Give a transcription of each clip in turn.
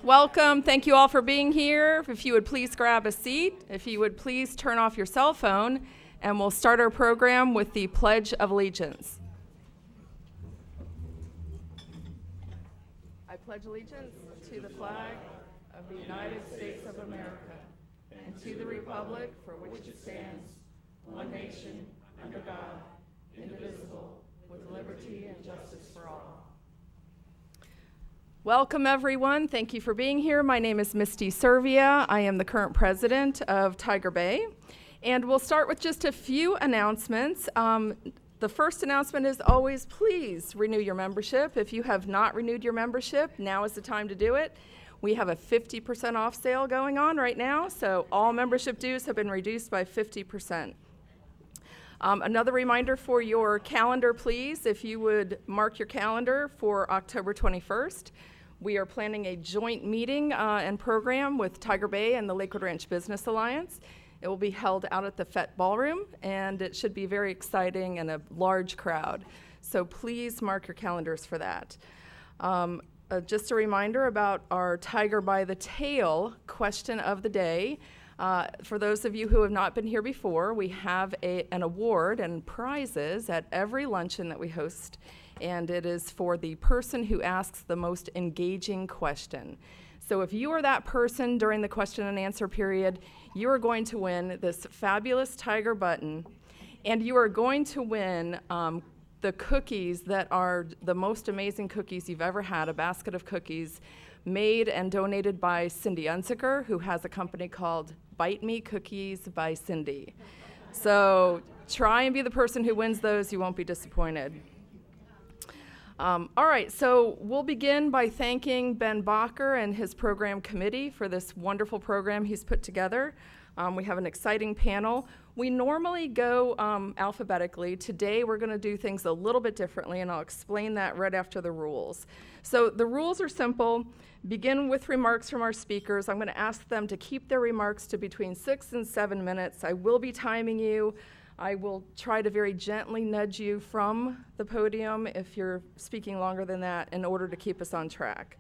Welcome. Thank you all for being here. If you would please grab a seat, if you would please turn off your cell phone, and we'll start our program with the Pledge of Allegiance. I pledge allegiance to the flag of the United States of America and to the republic for which it stands, one nation, under God, indivisible, with liberty and justice for all. Welcome, everyone. Thank you for being here. My name is Misty Servia. I am the current president of Tiger Bay. And we'll start with just a few announcements. The first announcement is always, please renew your membership. If you have not renewed your membership, now is the time to do it. We have a 50% off sale going on right now, so all membership dues have been reduced by 50%. Another reminder for your calendar, please, if you would mark your calendar for October 21st. We are planning a joint meeting and program with Tiger Bay and the Lakewood Ranch Business Alliance. It will be held out at the Fett Ballroom, and it should be very exciting and a large crowd. So please mark your calendars for that. Just a reminder about our Tiger by the Tail question of the day. For those of you who have not been here before, we have an award and prizes at every luncheon that we host, and it is for the person who asks the most engaging question. So if you are that person during the question and answer period, you are going to win this fabulous Tiger button, and you are going to win the cookies that are the most amazing cookies you've ever had, a basket of cookies made and donated by Cindy Unzicker, who has a company called Bite Me Cookies by Cindy. So try and be the person who wins those. You won't be disappointed. All right, so we'll begin by thanking Ben Bacher and his program committee for this wonderful program he's put together. We have an exciting panel. We normally go alphabetically. Today we're going to do things a little bit differently, and I'll explain that right after the rules. So the rules are simple. Begin with remarks from our speakers. I'm going to ask them to keep their remarks to between 6 and 7 minutes. I will be timing you. I will try to very gently nudge you from the podium if you're speaking longer than that in order to keep us on track.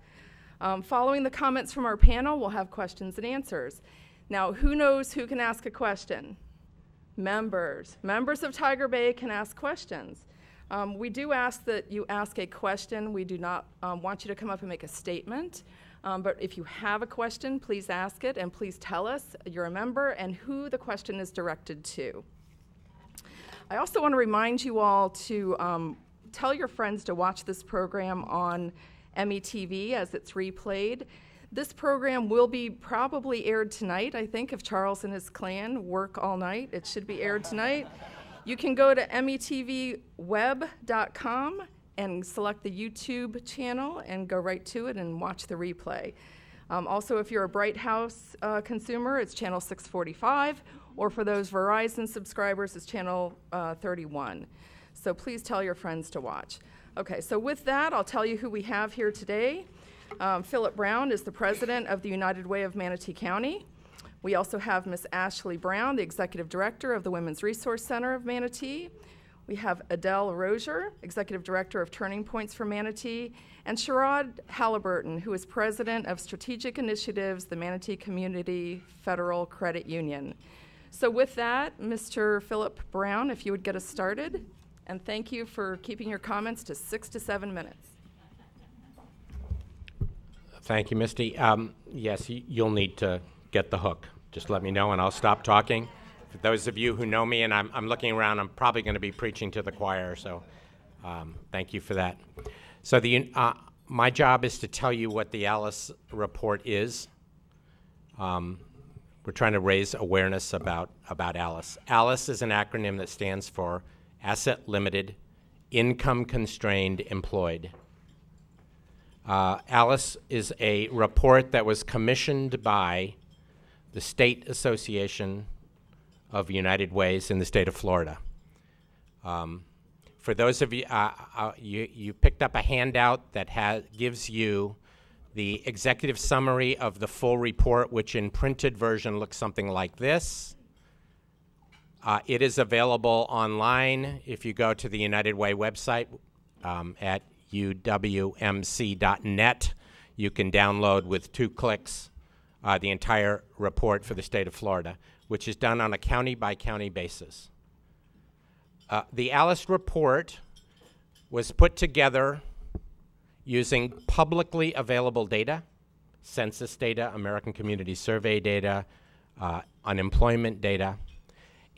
Following the comments from our panel, we'll have questions and answers. Now, who knows who can ask a question? Members. Members of Tiger Bay can ask questions. We do ask that you ask a question. We do not want you to come up and make a statement. But if you have a question, please ask it, and please tell us you're a member and who the question is directed to. I also want to remind you all to tell your friends to watch this program on METV as it's replayed. This program will be probably aired tonight, I think, if Charles and his clan work all night. It should be aired tonight. You can go to metvweb.com and select the YouTube channel and go right to it and watch the replay. Also, if you're a Bright House consumer, it's channel 645, or for those Verizon subscribers, it's channel 31. So please tell your friends to watch. Okay, so with that, I'll tell you who we have here today. Philip Brown is the president of the United Way of Manatee County. We also have Ms. Ashley Brown, the executive director of the Women's Resource Center of Manatee. We have Adell, Erozer, executive director of Turning Points for Manatee, and Sherod Halliburton, who is president of Strategic Initiatives, the Manatee Community Federal Credit Union. So with that, Mr. Philip Brown, if you would get us started, and thank you for keeping your comments to 6 to 7 minutes. Thank you, Misty. Yes, you'll need to get the hook. Just let me know and I'll stop talking. For those of you who know me and I'm looking around, I'm probably going to be preaching to the choir, so thank you for that. So my job is to tell you what the ALICE report is. We're trying to raise awareness about ALICE. ALICE is an acronym that stands for Asset Limited, Income Constrained Employed. ALICE is a report that was commissioned by the State Association of United Ways in the state of Florida. For those of you, you picked up a handout that gives you the executive summary of the full report, which in printed version looks something like this. It is available online if you go to the United Way website at uwmc.net. you can download with 2 clicks the entire report for the state of Florida, which is done on a county-by-county basis. The ALICE report was put together using publicly available data, census data, American Community Survey data, unemployment data,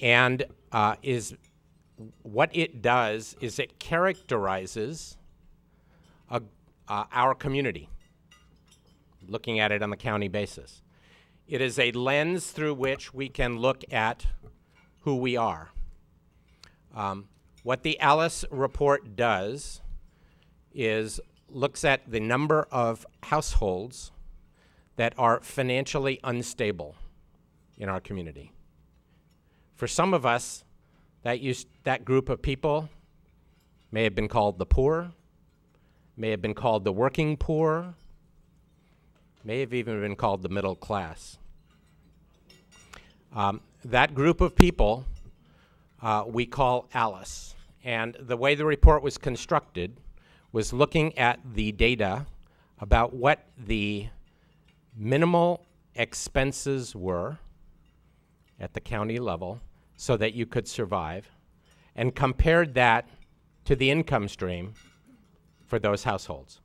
and what it does is it characterizes our community, looking at it on the county basis. It is a lens through which we can look at who we are. What the ALICE report does is looks at the number of households that are financially unstable in our community. For some of us, that group of people may have been called the poor, may have been called the working poor, may have even been called the middle class. That group of people we call ALICE. And the way the report was constructed was looking at the data about what the minimal expenses were at the county level so that you could survive, and compared that to the income stream for those households.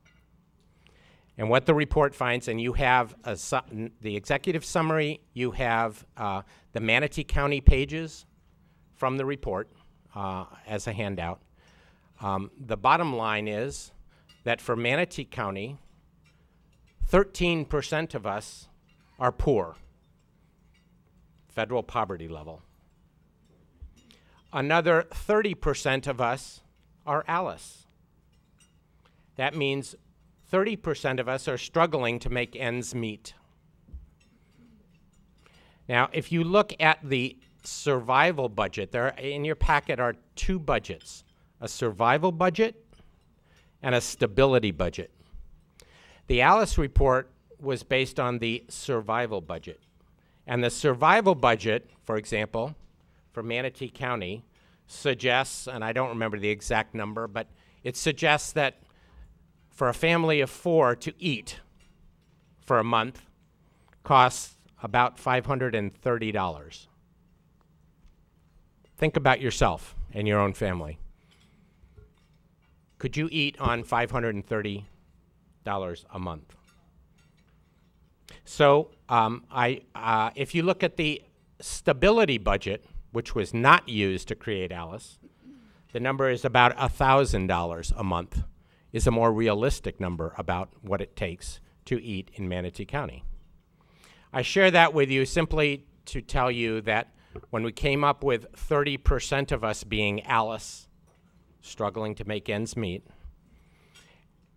And what the report finds, and you have the executive summary, you have the Manatee County pages from the report as a handout. The bottom line is that for Manatee County, 13% of us are poor, federal poverty level. Another 30% of us are ALICE. That means 30% of us are struggling to make ends meet. Now, if you look at the survival budget, there in your packet are 2 budgets, a survival budget and a stability budget. The ALICE report was based on the survival budget. And the survival budget, for example, for Manatee County suggests, and I don't remember the exact number, but it suggests that for a family of 4 to eat for a month costs about $530. Think about yourself and your own family. Could you eat on $530 a month? So if you look at the stability budget, which was not used to create ALICE, the number is about $1,000 a month, is a more realistic number about what it takes to eat in Manatee County. I share that with you simply to tell you that when we came up with 30% of us being ALICE, struggling to make ends meet,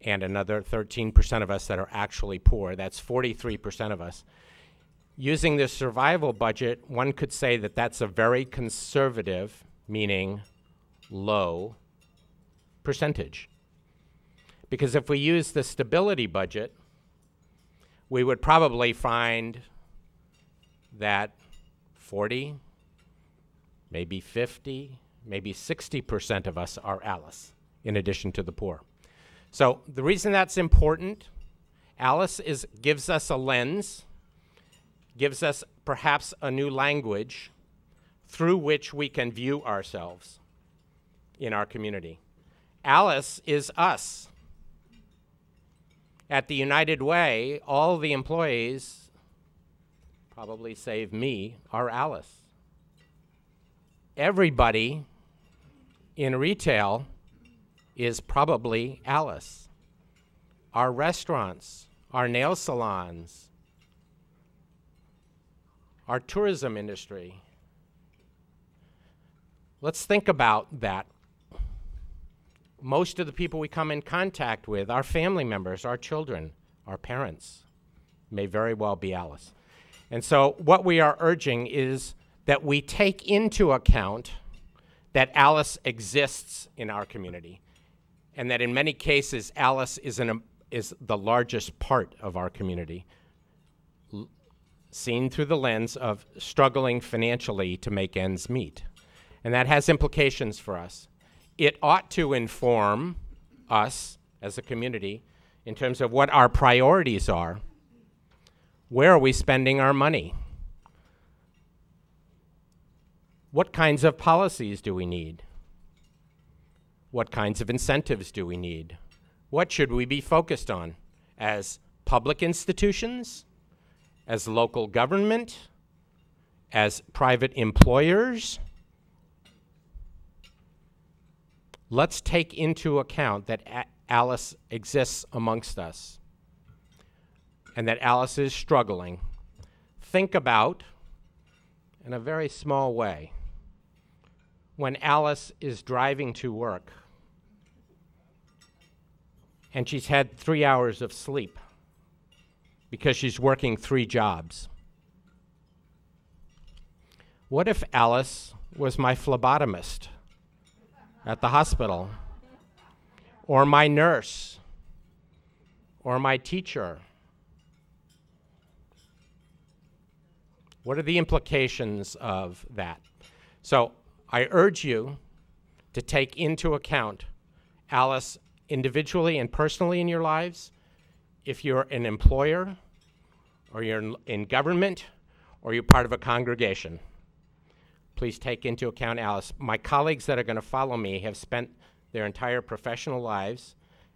and another 13% of us that are actually poor, that's 43% of us. Using this survival budget, one could say that that's a very conservative, meaning low, percentage. Because if we use the stability budget, we would probably find that 40, maybe 50, maybe 60% of us are ALICE, in addition to the poor. So the reason that's important, ALICE gives us a lens, gives us perhaps a new language through which we can view ourselves in our community. ALICE is us. At the United Way, all the employees, probably save me, are ALICE. Everybody in retail is probably ALICE. Our restaurants, our nail salons, our tourism industry. Let's think about that. Most of the people we come in contact with, our family members, our children, our parents, may very well be ALICE. And so what we are urging is that we take into account that ALICE exists in our community, and that in many cases ALICE is the largest part of our community, seen through the lens of struggling financially to make ends meet. And that has implications for us. It ought to inform us as a community in terms of what our priorities are. Where are we spending our money? What kinds of policies do we need? What kinds of incentives do we need? What should we be focused on as public institutions, as local government, as private employers? Let's take into account that Alice exists amongst us and that Alice is struggling. Think about, in a very small way, when Alice is driving to work and she's had 3 hours of sleep because she's working 3 jobs. What if Alice was my phlebotomist at the hospital, or my nurse, or my teacher? What are the implications of that? So I urge you to take into account Alice individually and personally in your lives. If you're an employer, or you're in government, or you're part of a congregation, please take into account Alice. My colleagues that are going to follow me have spent their entire professional lives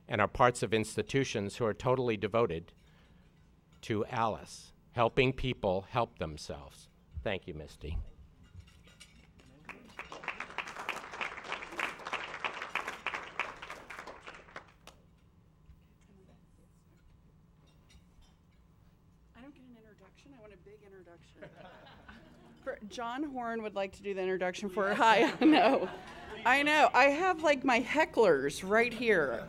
and are parts of institutions who are totally devoted to Alice, helping people help themselves. Thank you, Misty. I don't get an introduction. I want a big introduction. John Horn would like to do the introduction for her. Hi, I know. I have like my hecklers right here.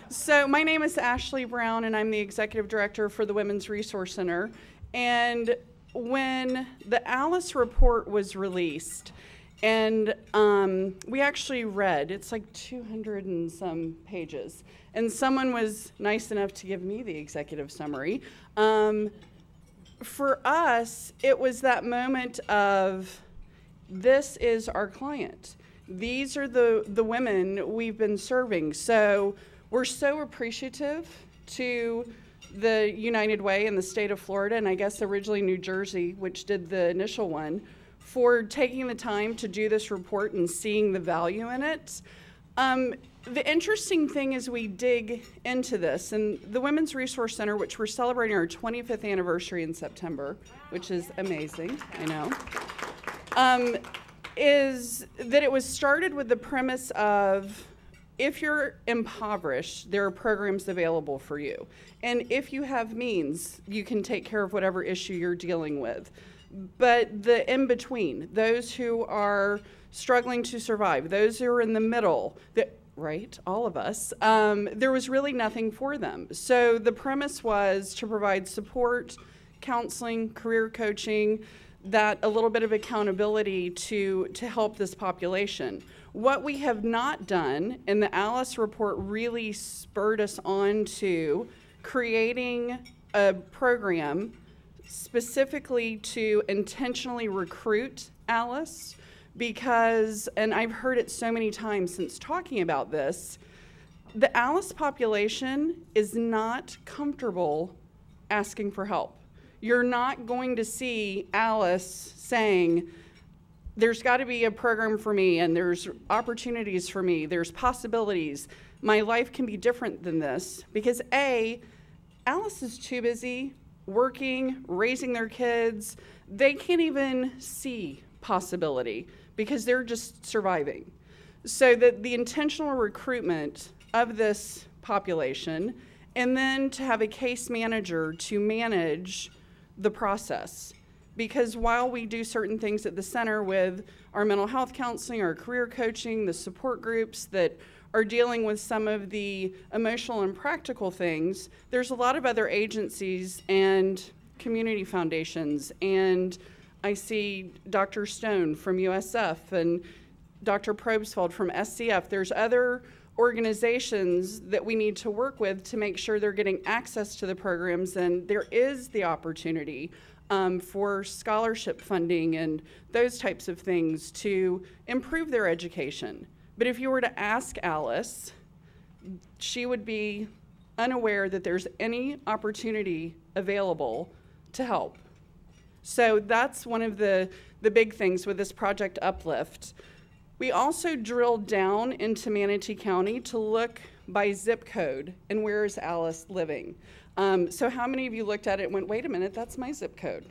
So my name is Ashley Brown, and I'm the executive director for the Women's Resource Center. And when the Alice report was released, and we actually read, it's like 200 and some pages, and someone was nice enough to give me the executive summary. For us, it was that moment of, this is our client. These are the women we've been serving. So we're so appreciative to the United Way in the state of Florida, and I guess originally New Jersey, which did the initial one, for taking the time to do this report and seeing the value in it. The interesting thing is we dig into this, and the Women's Resource Center, which we're celebrating our 25th anniversary in September, which is amazing, I know, is that it was started with the premise of, if you're impoverished, there are programs available for you. And if you have means, you can take care of whatever issue you're dealing with. But the in-between, those who are struggling to survive, those who are in the middle, right, all of us, there was really nothing for them. So the premise was to provide support, counseling, career coaching, that a little bit of accountability to help this population. What we have not done, and the Alice report really spurred us on to creating a program specifically to intentionally recruit Alice, because, and I've heard it so many times since talking about this, the Alice population is not comfortable asking for help. You're not going to see Alice saying, there's got to be a program for me, and there's opportunities for me, there's possibilities. My life can be different than this, because A, Alice is too busy working, raising their kids. They can't even see possibility because they're just surviving. So that the intentional recruitment of this population, and then to have a case manager to manage the process. Because while we do certain things at the center with our mental health counseling, our career coaching, the support groups that are dealing with some of the emotional and practical things, there's a lot of other agencies and community foundations. And I see Dr. Stone from USF and Dr. Probsfeld from SCF. There's other organizations that we need to work with to make sure they're getting access to the programs, and there is the opportunity for scholarship funding and those types of things to improve their education. But if you were to ask Alice, she would be unaware that there's any opportunity available to help. So that's one of the big things with this Project Uplift. We also drilled down into Manatee County to look by zip code and where is Alice living. So how many of you looked at it and went, wait a minute, that's my zip code?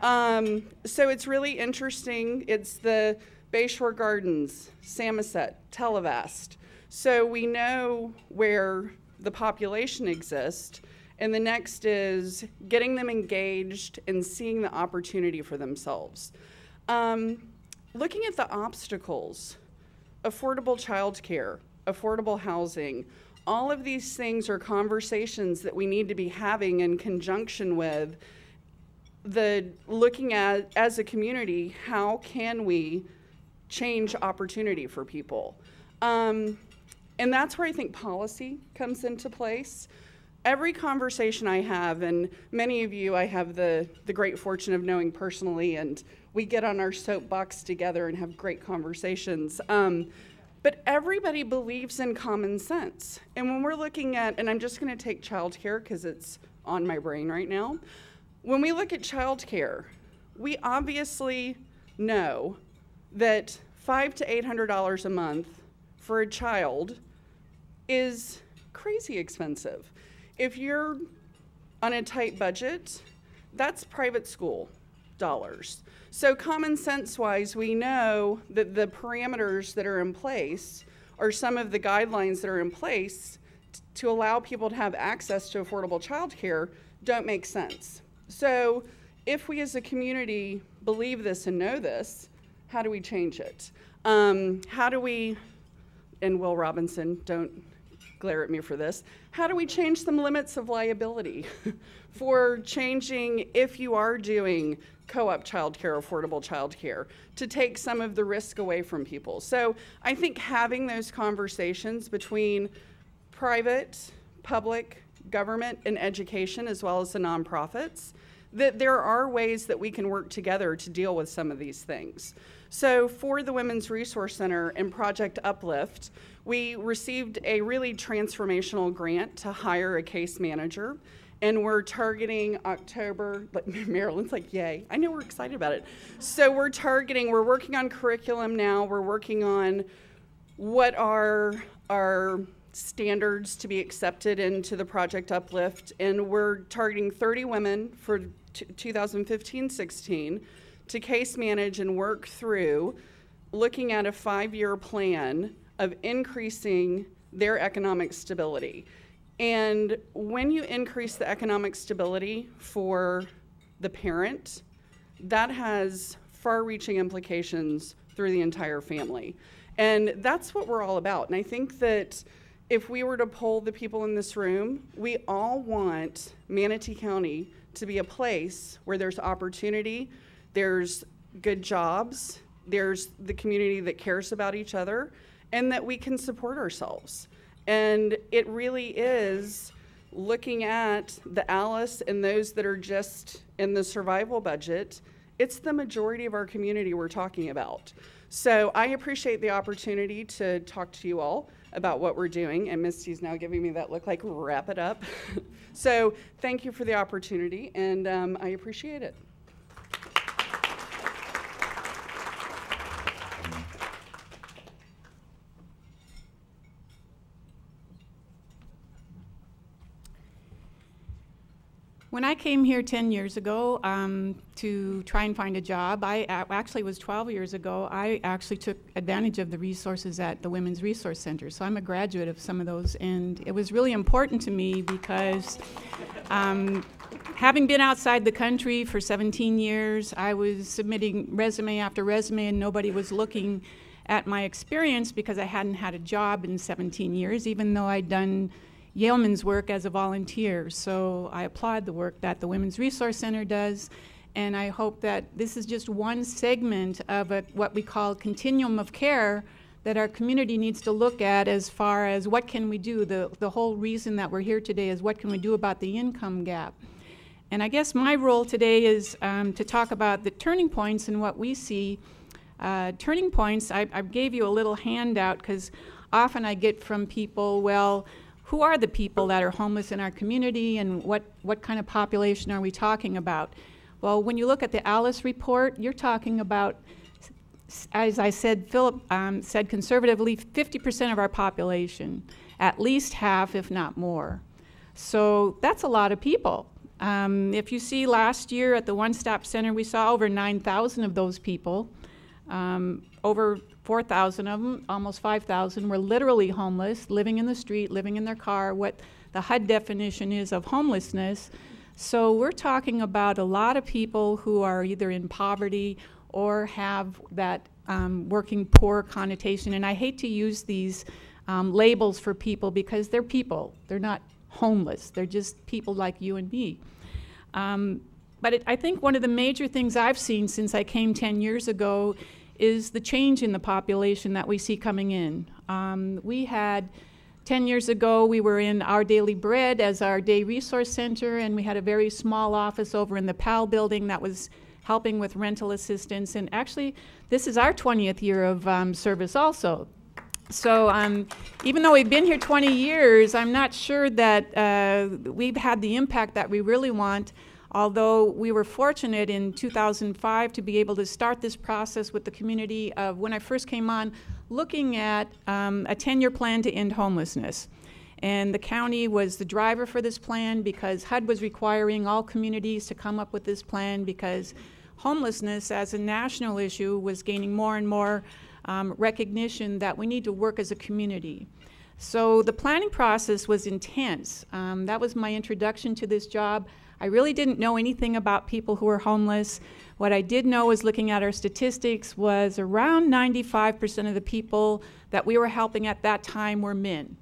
So it's really interesting. It's the Bayshore Gardens, Samoset, Televast. So we know where the population exists, and the next is getting them engaged and seeing the opportunity for themselves. Looking at the obstacles, affordable childcare, affordable housing, all of these things are conversations that we need to be having in conjunction with looking at, as a community, how can we change opportunity for people? And that's where I think policy comes into place. Every conversation I have, and many of you I have the great fortune of knowing personally, and we get on our soapbox together and have great conversations. But everybody believes in common sense. And when we're looking at, and I'm just gonna take childcare because it's on my brain right now. When we look at childcare, we obviously know that $500 to $800 a month for a child is crazy expensive. If you're on a tight budget, that's private school dollars. So common sense wise, we know that the parameters that are in place are some of the guidelines that are in place to allow people to have access to affordable childcare don't make sense. So if we as a community believe this and know this, how do we change it? How do we, and Will Robinson, don't glare at me for this, how do we change some limits of liability for changing, if you are doing co-op childcare, affordable childcare, to take some of the risk away from people? So I think having those conversations between private, public, government, and education, as well as the nonprofits, that there are ways that we can work together to deal with some of these things. So for the Women's Resource Center and Project Uplift, we received a really transformational grant to hire a case manager, and we're targeting October. Marilyn's like, yay. I know we're excited about it. So we're working on curriculum now. We're working on what are our standards to be accepted into the Project Uplift, and we're targeting 30 women for 2015-16 to case manage and work through looking at a 5-year plan of increasing their economic stability. And when you increase the economic stability for the parent, that has far-reaching implications through the entire family. And that's what we're all about. And I think that if we were to poll the people in this room, we all want Manatee County to be a place where there's opportunity, there's good jobs, there's the community that cares about each other, and that we can support ourselves. And it really is looking at the Alice and those that are just in the survival budget. It's the majority of our community we're talking about. So I appreciate the opportunity to talk to you all about what we're doing, and Misty's now giving me that look like wrap it up. So thank you for the opportunity, and I appreciate it. When I came here 10 years ago to try and find a job, actually was 12 years ago, I actually took advantage of the resources at the Women's Resource Center. So I'm a graduate of some of those, and it was really important to me because having been outside the country for 17 years, I was submitting resume after resume, and nobody was looking at my experience because I hadn't had a job in 17 years, even though I'd done Yeoman's work as a volunteer. So I applaud the work that the Women's Resource Center does, and I hope that this is just one segment of what we call continuum of care that our community needs to look at as far as what can we do. The whole reason that we're here today is what can we do about the income gap. And I guess my role today is to talk about the turning points and what we see. Turning points, I gave you a little handout because often I get from people, well, who are the people that are homeless in our community, and what kind of population are we talking about? Well, when you look at the Alice report, you're talking about, as I said, Philip said conservatively, 50% of our population, at least half, if not more. So that's a lot of people. If you see last year at the One Stop Center, we saw over 9,000 of those people. Over 4,000 of them, almost 5,000, were literally homeless, living in the street, living in their car, what the HUD definition is of homelessness. So we're talking about a lot of people who are either in poverty or have that working poor connotation. And I hate to use these labels for people because they're people. They're not homeless. They're just people like you and me. But I think one of the major things I've seen since I came 10 years ago is the change in the population that we see coming in. We had 10 years ago, we were in Our Daily Bread as our day resource center, and we had a very small office over in the PAL building that was helping with rental assistance. And actually, this is our 20th year of service also. So even though we've been here 20 years, I'm not sure that we've had the impact that we really want, although we were fortunate in 2005 to be able to start this process with the community of, when I first came on, looking at a 10-year plan to end homelessness. And the county was the driver for this plan because HUD was requiring all communities to come up with this plan because homelessness as a national issue was gaining more and more recognition that we need to work as a community. So the planning process was intense. That was my introduction to this job. I really didn't know anything about people who were homeless. What I did know was, looking at our statistics, was around 95% of the people that we were helping at that time were men.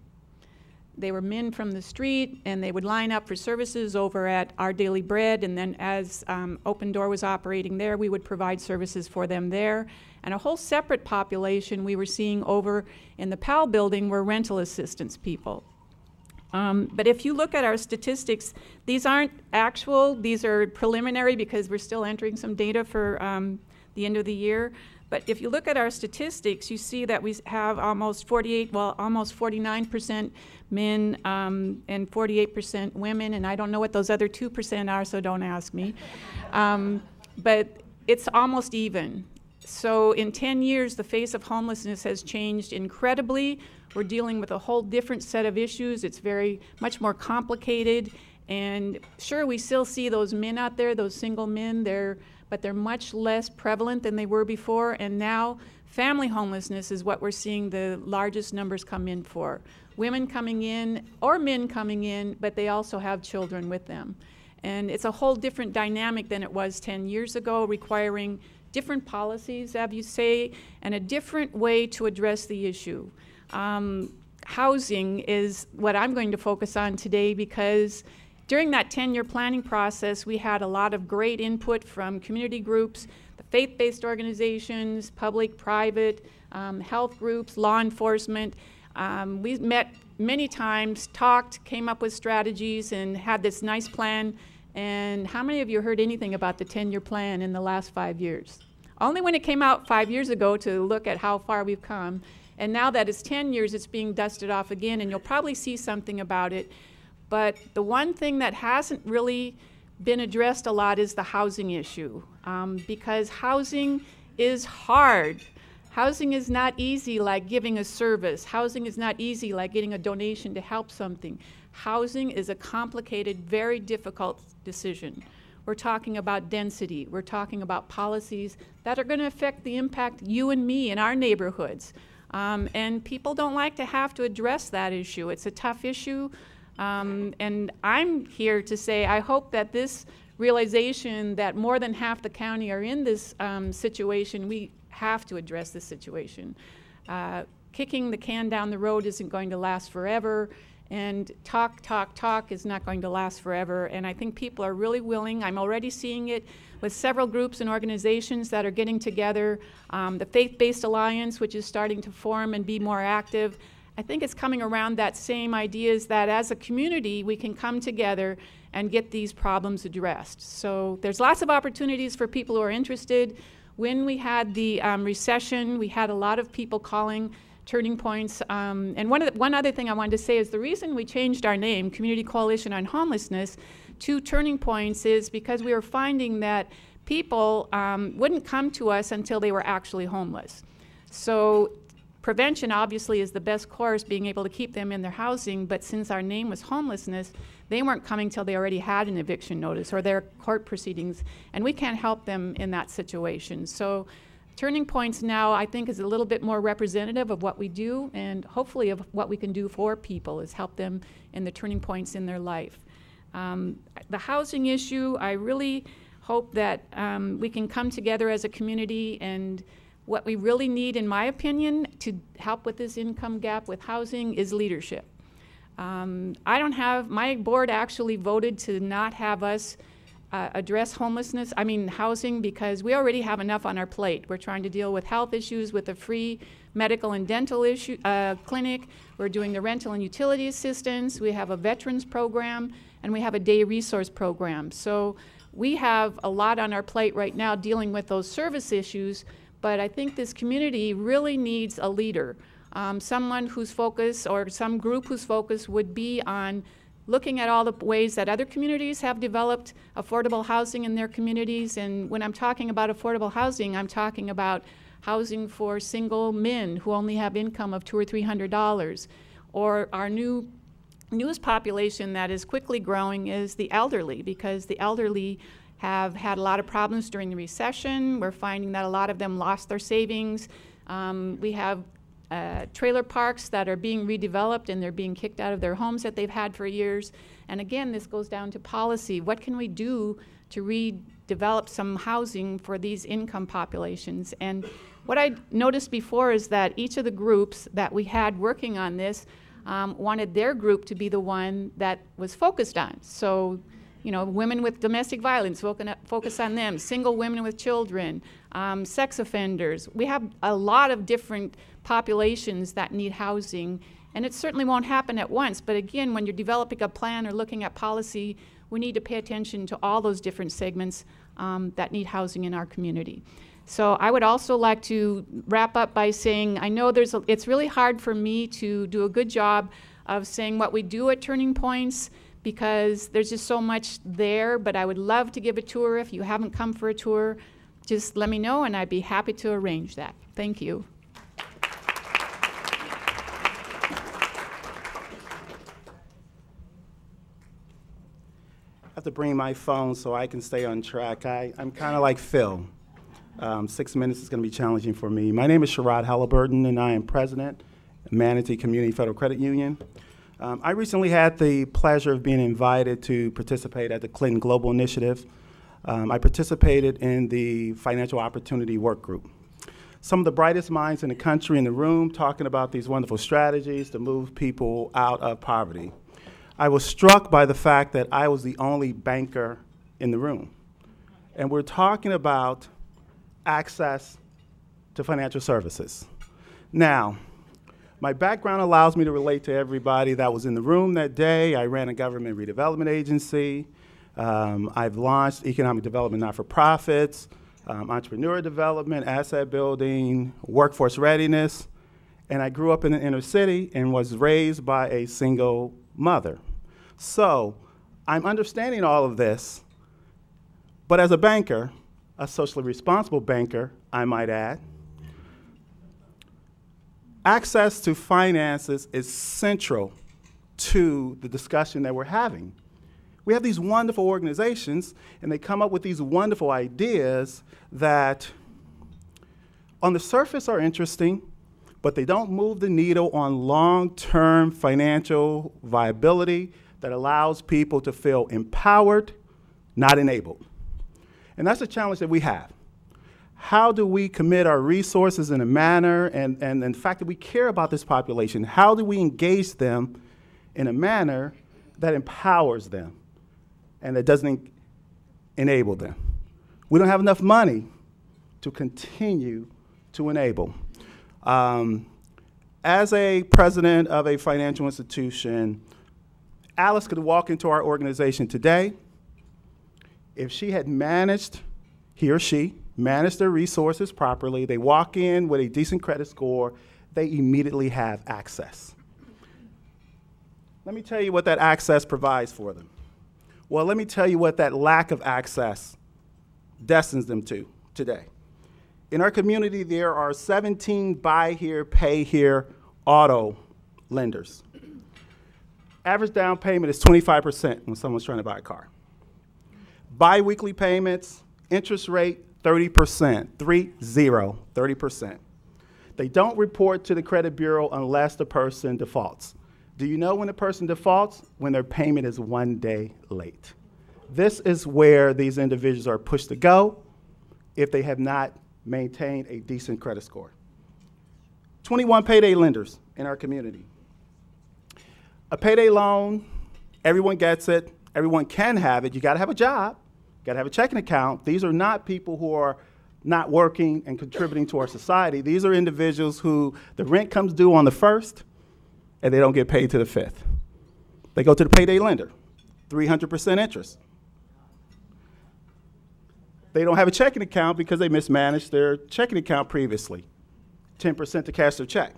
They were men from the street, and they would line up for services over at Our Daily Bread, and then as Open Door was operating there, we would provide services for them there. And a whole separate population we were seeing over in the PAL building were rental assistance people. But if you look at our statistics, these aren't actual, these are preliminary because we're still entering some data for the end of the year. But if you look at our statistics, you see that we have almost 49% men and 48% women, and I don't know what those other 2% are, so don't ask me. But it's almost even. So in 10 years, the face of homelessness has changed incredibly. We're dealing with a whole different set of issues. It's very much more complicated. And sure, we still see those men out there, those single men, but they're much less prevalent than they were before. And now family homelessness is what we're seeing the largest numbers come in for. Women coming in or men coming in, but they also have children with them. And it's a whole different dynamic than it was 10 years ago, requiring different policies, as you say, and a different way to address the issue. Housing is what I'm going to focus on today because during that 10-year planning process, we had a lot of great input from community groups, the faith-based organizations, public, private, health groups, law enforcement. We met many times, talked, came up with strategies, and had this nice plan. And how many of you heard anything about the 10-year plan in the last 5 years? Only when it came out 5 years ago to look at how far we've come. And now that it's 10 years, it's being dusted off again, and you'll probably see something about it. But the one thing that hasn't really been addressed a lot is the housing issue, because housing is hard. Housing is not easy like giving a service. Housing is not easy like getting a donation to help something. Housing is a complicated, very difficult decision. We're talking about density. We're talking about policies that are going to affect the impact you and me in our neighborhoods. And people don't like to have to address that issue. It's a tough issue. And I'm here to say I hope that this realization that more than half the county are in this situation, we have to address this situation. Kicking the can down the road isn't going to last forever. And talk is not going to last forever. And I think people are really willing. I'm already seeing it with several groups and organizations that are getting together. The Faith-Based Alliance, which is starting to form and be more active. I think it's coming around that same ideas that as a community, we can come together and get these problems addressed. So there's lots of opportunities for people who are interested. When we had the recession, we had a lot of people calling Turning Points. And one other thing I wanted to say is the reason we changed our name, Community Coalition on Homelessness, to Turning Points is because we were finding that people wouldn't come to us until they were actually homeless. So prevention obviously is the best course, being able to keep them in their housing, but since our name was homelessness, they weren't coming till they already had an eviction notice or their court proceedings, and we can't help them in that situation. So Turning Points now, I think, is a little bit more representative of what we do, and hopefully of what we can do for people, is help them in the turning points in their life. The housing issue, I really hope that we can come together as a community, and what we really need, in my opinion, to help with this income gap with housing is leadership. My board actually voted to not have us address housing, because we already have enough on our plate. We're trying to deal with health issues with a free medical and dental clinic. We're doing the rental and utility assistance. We have a veterans program, and we have a day resource program. So we have a lot on our plate right now dealing with those service issues, but I think this community really needs a leader, someone whose focus, or some group whose focus, would be on looking at all the ways that other communities have developed affordable housing in their communities. And when I'm talking about affordable housing, I'm talking about housing for single men who only have income of $200 or $300. Or our newest population that is quickly growing is the elderly, because the elderly have had a lot of problems during the recession. We're finding that a lot of them lost their savings. We have trailer parks that are being redeveloped, and they're being kicked out of their homes that they've had for years. And again, this goes down to policy. What can we do to redevelop some housing for these income populations? And what I noticed before is that each of the groups that we had working on this wanted their group to be the one that was focused on. So, you know, women with domestic violence, focus on them, single women with children, sex offenders. We have a lot of different populations that need housing, and it certainly won't happen at once. But again, when you're developing a plan or looking at policy, we need to pay attention to all those different segments that need housing in our community. So I would also like to wrap up by saying, I know it's really hard for me to do a good job of saying what we do at Turning Points, because there's just so much there, but I would love to give a tour. If you haven't come for a tour, just let me know, and I'd be happy to arrange that. Thank you. I have to bring my phone so I can stay on track. I'm kind of like Phil. 6 minutes is going to be challenging for me. My name is Sherod Halliburton, and I am president of Manatee Community Federal Credit Union. I recently had the pleasure of being invited to participate at the Clinton Global Initiative. I participated in the Financial Opportunity Work Group. Some of the brightest minds in the country in the room talking about these wonderful strategies to move people out of poverty. I was struck by the fact that I was the only banker in the room. And we're talking about access to financial services. Now, my background allows me to relate to everybody that was in the room that day. I ran a government redevelopment agency. I've launched economic development not-for-profits, entrepreneur development, asset building, workforce readiness. And I grew up in the inner city and was raised by a single mother. So I'm understanding all of this, but as a banker, a socially responsible banker, I might add, access to finances is central to the discussion that we're having. We have these wonderful organizations, and they come up with these wonderful ideas that on the surface are interesting, but they don't move the needle on long-term financial viability that allows people to feel empowered, not enabled. And that's a challenge that we have. How do we commit our resources in a manner, and the fact that we care about this population, how do we engage them in a manner that empowers them and that doesn't enable them? We don't have enough money to continue to enable. As a president of a financial institution, Alice could walk into our organization today. If she had managed, he or she, managed their resources properly, they walk in with a decent credit score, they immediately have access. Let me tell you what that access provides for them. Well, let me tell you what that lack of access destines them to today. In our community, there are 17 buy here, pay here auto lenders. Average down payment is 25% when someone's trying to buy a car. Biweekly payments, interest rate 30%, 30%. They don't report to the credit bureau unless the person defaults. Do you know when a person defaults? When their payment is 1 day late. This is where these individuals are pushed to go if they have not maintained a decent credit score. 21 payday lenders in our community. A payday loan, everyone gets it, everyone can have it. You gotta have a job, gotta have a checking account. These are not people who are not working and contributing to our society. These are individuals who the rent comes due on the 1st and they don't get paid to the 5th. They go to the payday lender, 300% interest. They don't have a checking account because they mismanaged their checking account previously, 10% to cash their check.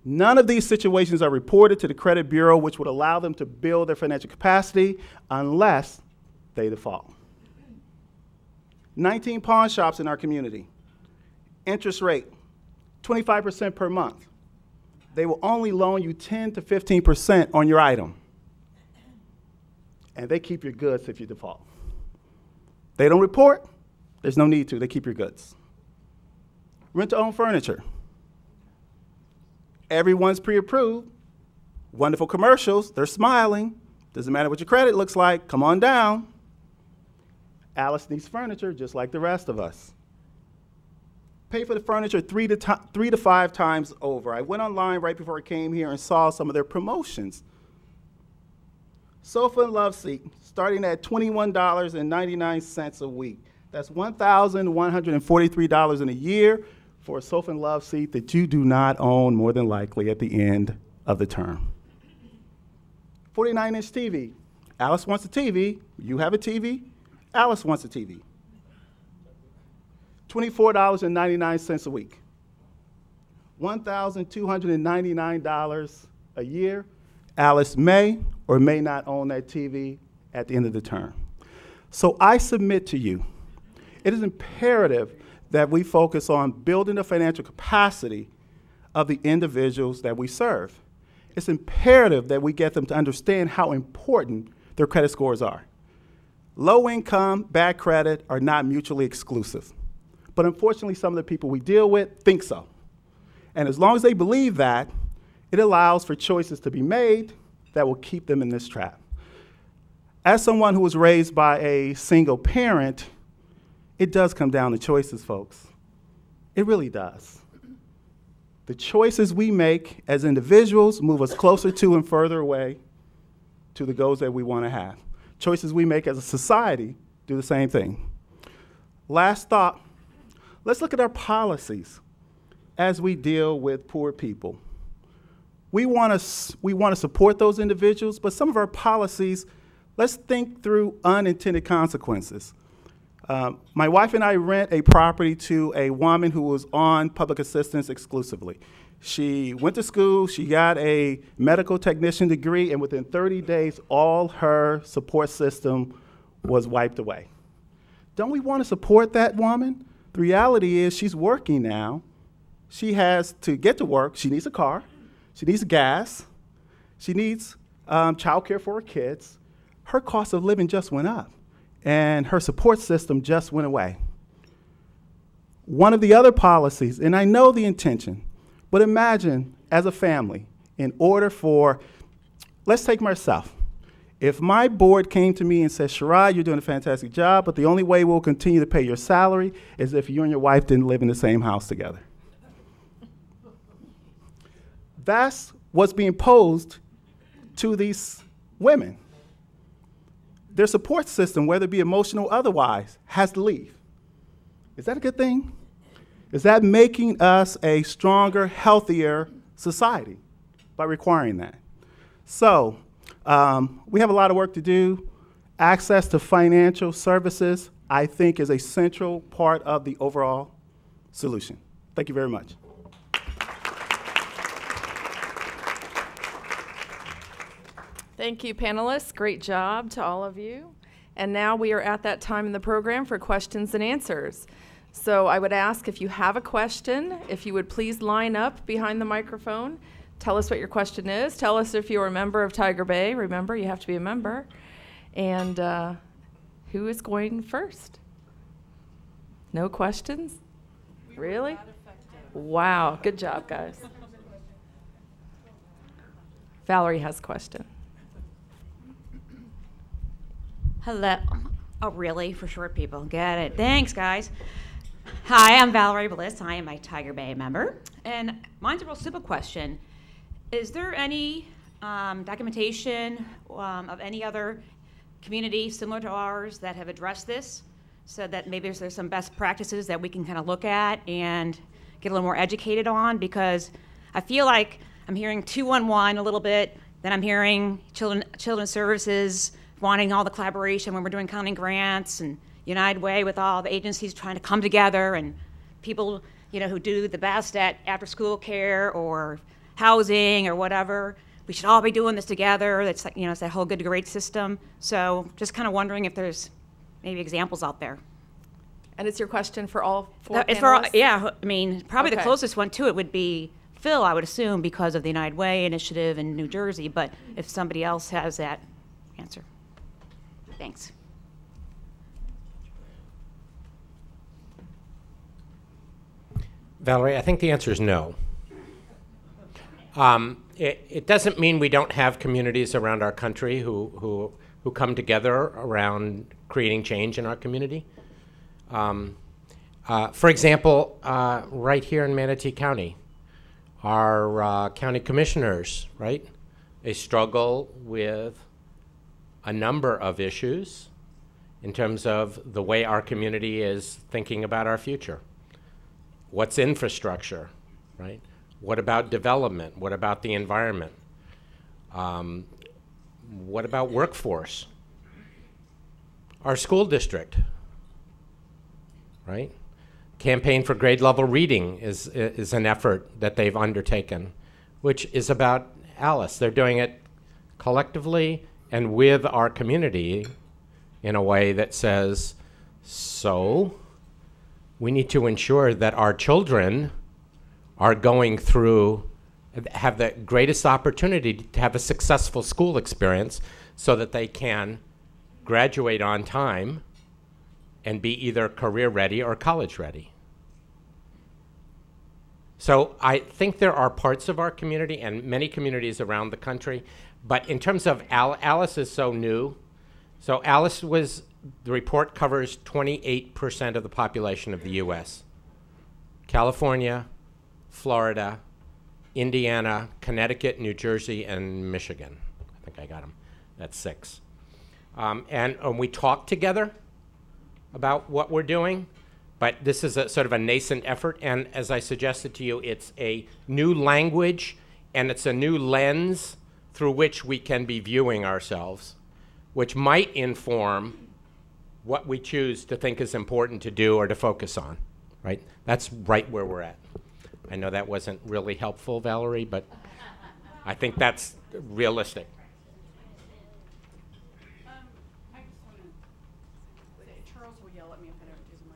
None of these situations are reported to the credit bureau, which would allow them to build their financial capacity unless they default. 19 pawn shops in our community. Interest rate, 25% per month. They will only loan you 10 to 15% on your item. And they keep your goods if you default. They don't report, there's no need to, they keep your goods. Rent-to-own furniture. Everyone's pre-approved. Wonderful commercials, they're smiling. Doesn't matter what your credit looks like, come on down. Alice needs furniture just like the rest of us. Pay for the furniture 3 to 5 times over. I went online right before I came here and saw some of their promotions. Sofa and love seat, starting at $21.99 a week. That's $1,143 in a year for a sofa and love seat that you do not own more than likely at the end of the term. 49-inch TV. Alice wants a TV. You have a TV. Alice wants a TV. $24.99 a week. $1,299 a year. Alice may or may not own that TV at the end of the term. So I submit to you, it is imperative that we focus on building the financial capacity of the individuals that we serve. It's imperative that we get them to understand how important their credit scores are. Low income, bad credit are not mutually exclusive. But unfortunately, some of the people we deal with think so. And as long as they believe that, it allows for choices to be made that will keep them in this trap. As someone who was raised by a single parent, it does come down to choices, folks. It really does. The choices we make as individuals move us closer to and further away to the goals that we want to have. Choices we make as a society do the same thing. Last thought, let's look at our policies as we deal with poor people. We want to support those individuals, but some of our policies, let's think through unintended consequences. My wife and I rent a property to a woman who was on public assistance exclusively. She went to school, she got a medical technician degree, and within 30 days, all her support system was wiped away. Don't we want to support that woman? The reality is she's working now. She has to get to work. She needs a car. She needs gas. She needs childcare for her kids. Her cost of living just went up, and her support system just went away. One of the other policies, and I know the intention, but imagine as a family, in order for, let's take myself. If my board came to me and said, Sherod, you're doing a fantastic job, but the only way we'll continue to pay your salary is if you and your wife didn't live in the same house together. That's what's being posed to these women. Their support system, whether it be emotional or otherwise, has to leave. Is that a good thing? Is that making us a stronger, healthier society by requiring that? So we have a lot of work to do. Access to financial services, I think, is a central part of the overall solution. Thank you very much. Thank you, panelists. Great job to all of you. And now we are at that time in the program for questions and answers. So I would ask if you have a question, if you would please line up behind the microphone. Tell us what your question is. Tell us if you're a member of Tiger Bay. Remember, you have to be a member. And who is going first? No questions? Really? Wow, good job, guys. Valerie has a question. Hello. Oh, really? For short people. Get it. Thanks, guys. Hi, I'm Valerie Bliss. I am a Tiger Bay member. And mine's a real simple question. Is there any documentation of any other community similar to ours that have addressed this, so that maybe there's some best practices that we can kind of look at and get a little more educated on? Because I feel like I'm hearing 211 a little bit, then I'm hearing children's services wanting all the collaboration when we're doing county grants, and United Way with all the agencies trying to come together, and people, who do the best at after-school care or housing or whatever. We should all be doing this together. It's like, it's that whole good to great system. So just kind of wondering if there's maybe examples out there. And it's your question for all four It's panelists? yeah, I mean, probably Okay. the closest one to it would be Phil, I would assume, because of the United Way initiative in New Jersey. But if somebody else has that answer. Thanks. Valerie, I think the answer is no. It doesn't mean we don't have communities around our country who come together around creating change in our community. For example, right here in Manatee County, our county commissioners, right? They struggle with a number of issues in terms of the way our community is thinking about our future. What's infrastructure, right? What about development? What about the environment? What about workforce? Our school district, right? Campaign for grade level reading is an effort that they've undertaken, which is about Alice. They're doing it collectively and with our community in a way that says, so we need to ensure that our children are going through, have the greatest opportunity to have a successful school experience so that they can graduate on time and be either career ready or college ready. So I think there are parts of our community and many communities around the country, but in terms of Alice is so new. So Alice was, the report covers 28% of the population of the US. California, Florida, Indiana, Connecticut, New Jersey, and Michigan. I think I got them. That's 6. And we talk together about what we're doing, but this is a sort of a nascent effort. And as I suggested to you, it's a new language and it's a new lens through which we can be viewing ourselves, which might inform what we choose to think is important to do or to focus on, right? That's right where we're at. I know that wasn't really helpful, Valerie, but I think that's realistic. I just want to say, Charles will yell at me if I don't use a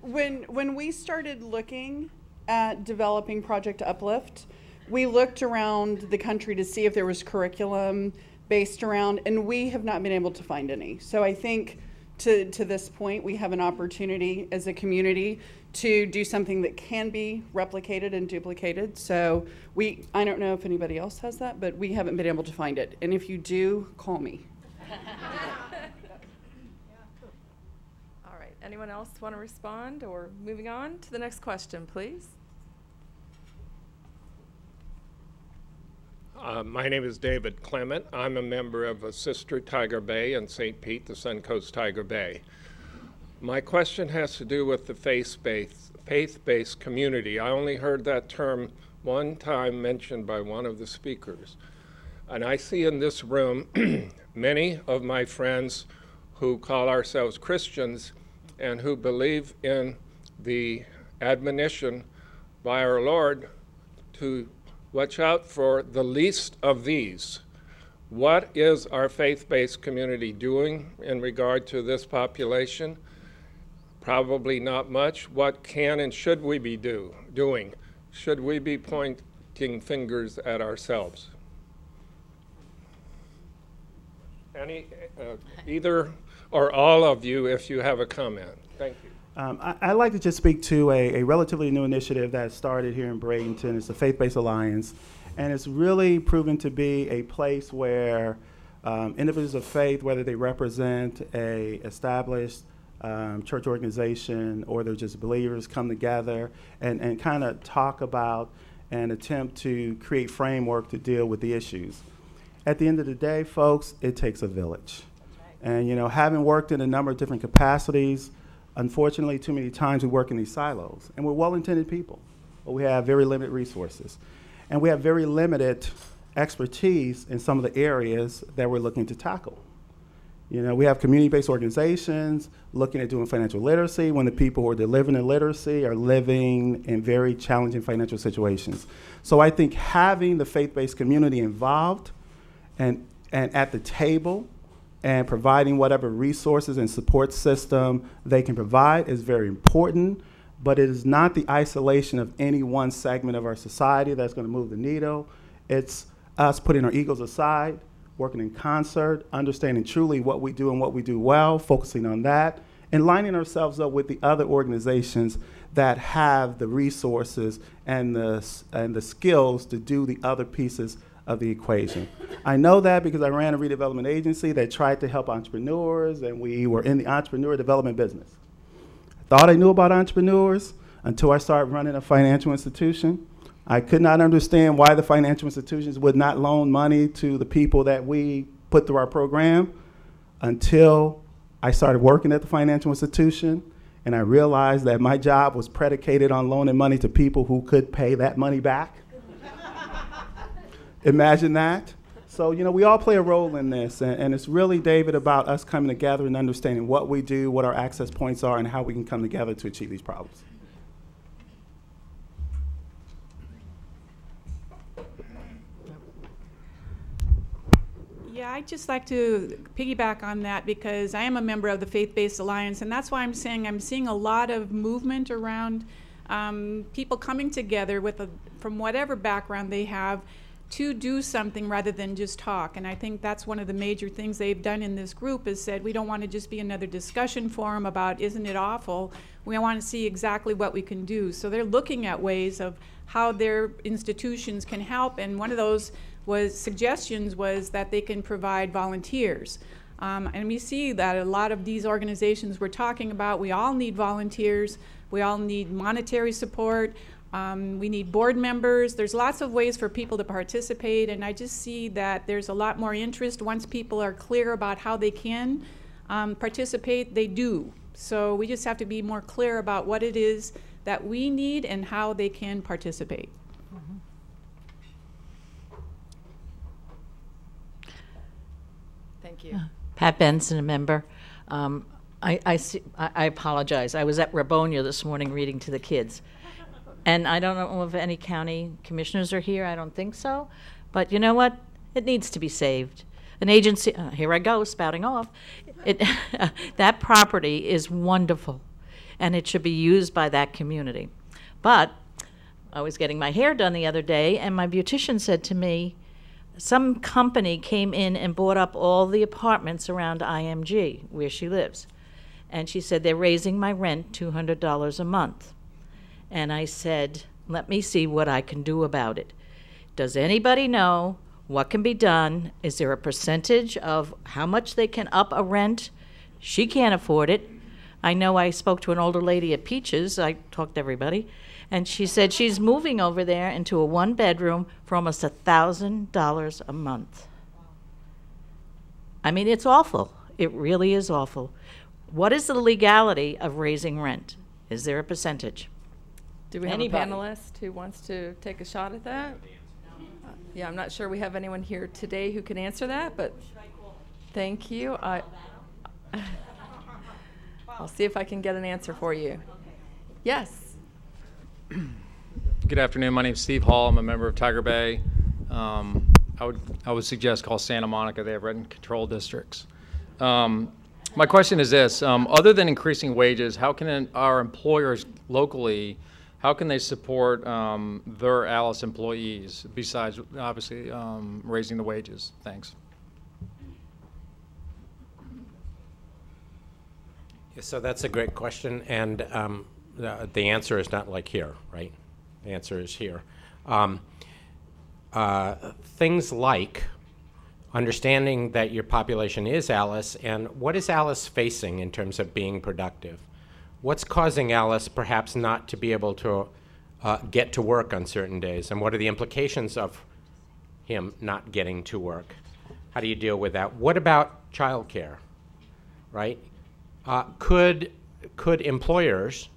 microphone. When we started looking at developing Project Uplift, we looked around the country to see if there was curriculum based around, and we have not been able to find any. So I think to this point, we have an opportunity as a community to do something that can be replicated and duplicated. So I don't know if anybody else has that, but we haven't been able to find it. And if you do, call me. All right, anyone else want to respond, or moving on to the next question, please? My name is David Clement. I'm a member of a sister Tiger Bay in St. Pete, the Suncoast Tiger Bay. My question has to do with the faith-based community. I only heard that term one time mentioned by one of the speakers. And I see in this room many of my friends who call ourselves Christians and who believe in the admonition by our Lord to watch out for the least of these. What is our faith-based community doing in regard to this population? Probably not much. What can and should we be doing? Should we be pointing fingers at ourselves? Either or all of you, if you have a comment. Thank you. I'd like to just speak to a relatively new initiative that started here in Bradenton. It's the Faith-Based Alliance, and it's really proven to be a place where individuals of faith, whether they represent a established church organization or they're just believers, come together and kind of talk about and attempt to create framework to deal with the issues. At the end of the day, folks, it takes a village. And you know, having worked in a number of different capacities, unfortunately, too many times we work in these silos. And we're well-intended people, but we have very limited resources. And we have very limited expertise in some of the areas that we're looking to tackle. You know, we have community-based organizations looking at doing financial literacy when the people who are delivering the literacy are living in very challenging financial situations. So I think having the faith-based community involved and at the table and providing whatever resources and support system they can provide is very important, but it is not the isolation of any one segment of our society that's going to move the needle. It's us putting our egos aside, working in concert, understanding truly what we do and what we do well, focusing on that, and lining ourselves up with the other organizations that have the resources and the skills to do the other pieces of the equation. I know that because I ran a redevelopment agency that tried to help entrepreneurs, and we were in the entrepreneur development business. I thought I knew about entrepreneurs until I started running a financial institution. I could not understand why the financial institutions would not loan money to the people that we put through our program until I started working at the financial institution, and I realized that my job was predicated on loaning money to people who could pay that money back. Imagine that. So, you know, we all play a role in this, and it's really, David, about us coming together and understanding what we do, what our access points are, and how we can come together to achieve these problems. Yeah, I'd just like to piggyback on that because I am a member of the Faith-Based Alliance, and that's why I'm saying I'm seeing a lot of movement around people coming together from whatever background they have to do something rather than just talk. And I think that's one of the major things they've done in this group is said we don't want to just be another discussion forum about isn't it awful. We want to see exactly what we can do. So they're looking at ways of how their institutions can help, and one of those suggestions was that they can provide volunteers. And we see that a lot of these organizations we're talking about, we all need volunteers, we all need monetary support, we need board members. There's lots of ways for people to participate, and I just see that there's a lot more interest. Once people are clear about how they can participate, they do. So we just have to be more clear about what it is that we need and how they can participate. Thank you. Pat Benson, a member. I apologize. I was at Rabonia this morning reading to the kids. And I don't know if any county commissioners are here. I don't think so. But you know what? It needs to be saved. An agency, here I go, spouting off. That property is wonderful, and it should be used by that community. But I was getting my hair done the other day, and my beautician said to me, some company came in and bought up all the apartments around IMG, where she lives. And she said, they're raising my rent $200 a month. And I said, let me see what I can do about it. Does anybody know what can be done? Is there a percentage of how much they can up a rent? She can't afford it. I know I spoke to an older lady at Peaches. I talked to everybody. And she said she's moving over there into a one-bedroom for almost $1,000 a month. I mean, it's awful. It really is awful. What is the legality of raising rent? Is there a percentage? Do we have a panelist who wants to take a shot at that? Yeah, I'm not sure we have anyone here today who can answer that, but thank you. I'll see if I can get an answer for you. Yes. Good afternoon. My name is Steve Hall. I'm a member of Tiger Bay. I would suggest call Santa Monica. They have rent control districts. My question is this: other than increasing wages, how can our employers locally, how can they support their Alice employees besides obviously raising the wages? Thanks. So that's a great question, and the answer is not like here, right? The answer is here. Things like understanding that your population is Alice, and what is Alice facing in terms of being productive? What's causing Alice perhaps not to be able to get to work on certain days, and what are the implications of him not getting to work? How do you deal with that? What about childcare, right? Could employers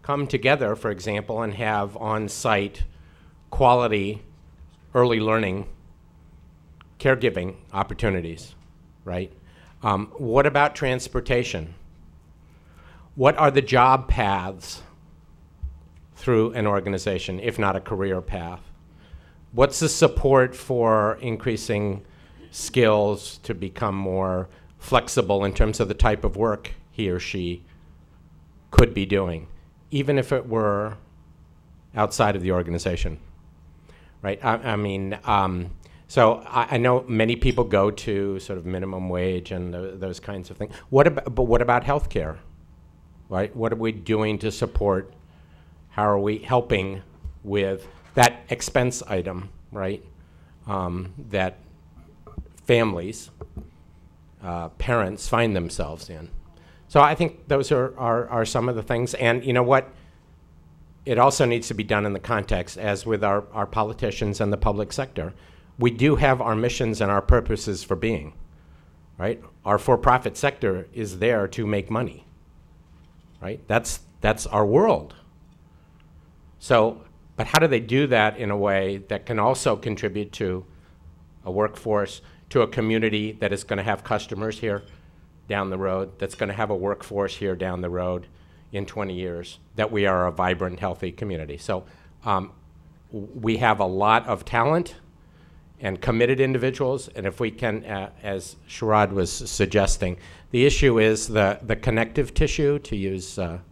come together, for example, and have on-site quality early learning caregiving opportunities, right? What about transportation? What are the job paths through an organization, if not a career path? What's the support for increasing skills to become more flexible in terms of the type of work he or she could be doing, even if it were outside of the organization, right? So I know many people go to sort of minimum wage and those kinds of things. But what about healthcare, right? What are we doing to support? How are we helping with that expense item, right? That families, parents find themselves in. So I think those are some of the things. And you know what? It also needs to be done in the context, as with our politicians and the public sector. We do have our missions and our purposes for being, right? Our for-profit sector is there to make money, right? That's our world. So, but how do they do that in a way that can also contribute to a workforce, to a community that is going to have customers here down the road, that's going to have a workforce here down the road in 20 years, that we are a vibrant, healthy community. So we have a lot of talent and committed individuals, and if we can, as Sherod was suggesting, the issue is the connective tissue, to use a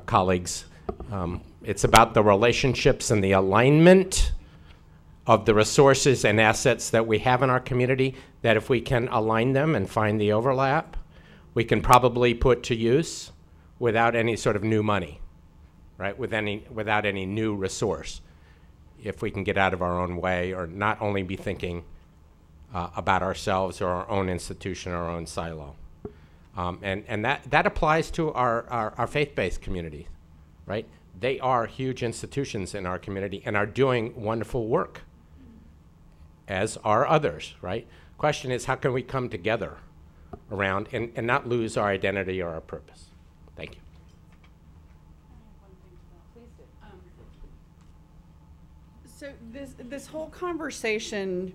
colleague's. It's about the relationships and the alignment of the resources and assets that we have in our community, that if we can align them and find the overlap, we can probably put to use without any sort of new money, right? Without any new resource, if we can get out of our own way or not only be thinking about ourselves or our own institution or our own silo. And that applies to our faith-based community, right? They are huge institutions in our community and are doing wonderful work, as are others, right? Question is, how can we come together around and not lose our identity or our purpose? Thank you. So this whole conversation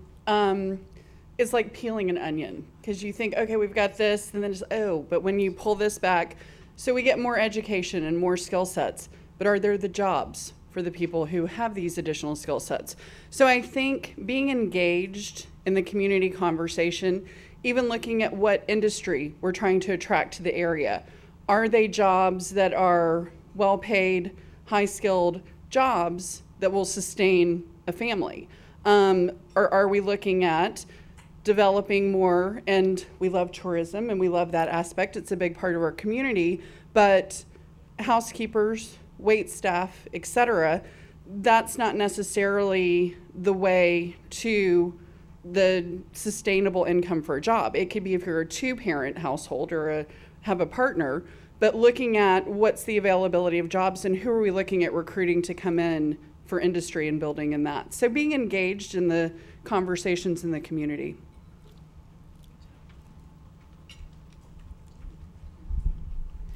is like peeling an onion, because you think, okay, we've got this, and then just, oh, but when you pull this back, so we get more education and more skill sets, but are there the jobs for the people who have these additional skill sets? So I think being engaged in the community conversation, even looking at what industry we're trying to attract to the area. Are they jobs that are well-paid, high-skilled jobs that will sustain a family? Or are we looking at developing more, and we love tourism and we love that aspect, it's a big part of our community, but housekeepers, wait staff, etc., that's not necessarily the way to the sustainable income for a job. It could be if you're a two-parent household or have a partner, but looking at what's the availability of jobs and who are we looking at recruiting to come in for industry and building in that. So being engaged in the conversations in the community.